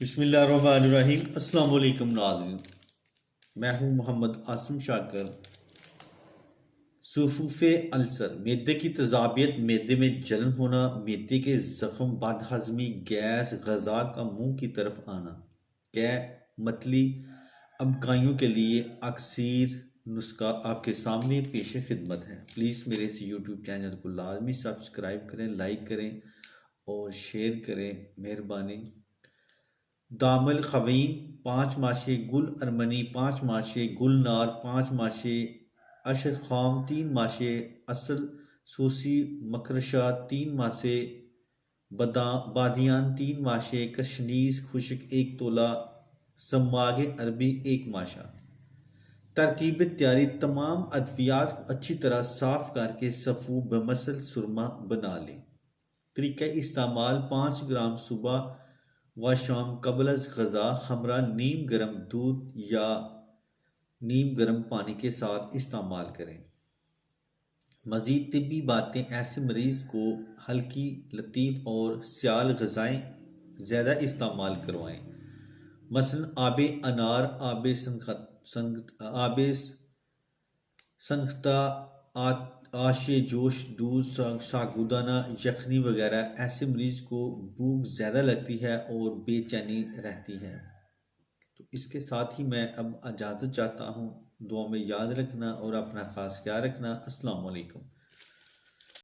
बिस्मिल्लाहिर्रहमानिर्रहीम। अस्सलाम वालेकुम नाज़रीन, मैं हूं मोहम्मद आसिम शाकर। सूफूफ़े अल्सर मैदे की तज़ाबियत, मैदे में जलन होना, मैदे के ज़ख्म, बदहज़मी, गैस, ग़ज़ा का मुंह की तरफ आना, कै मतली अबकाइयों के लिए अक्सर नुस्खा आपके सामने पेश खिदमत है। प्लीज़ मेरे इस यूट्यूब चैनल को लाजमी सब्सक्राइब करें, लाइक करें और शेयर करें, मेहरबानी। दामल खवीम 5 माशे, गुल अरमनी 5 माशे, गुलनार 5 माशे, अशर खाम 3 माशे, असल सूसी मकरशा 3 माशे, बादियान 3 माशे, कशनीज खुश्क 1 तोला, सम्मागे अरबी 1 माशा। तरकीब तैयारी: तमाम अद्वियात को अच्छी तरह साफ करके सफ़ू बमसल सुरमा बना लें। तरीका इस्तेमाल: 5 ग्राम सुबह व शाम कबल अज़ ग़ज़ा हमरा नीम गर्म दूध या नीम गर्म पानी के साथ इस्तेमाल करें। मज़ीद तिब्बी बातें: ऐसे मरीज़ को हल्की, लतीफ़ और सियाल ग़ज़ाएँ ज़्यादा इस्तेमाल करवाएं, मसलन आबे अनार, आबे सनख्ता, आशे जोश, दूध, सागुदाना, यखनी वगैरह। ऐसे मरीज को भूख ज़्यादा लगती है और बेचैनी रहती है। तो इसके साथ ही मैं अब इजाज़त चाहता हूँ। दुआ में याद रखना और अपना ख़ास ख्याल रखना। अस्सलाम वालेकुम।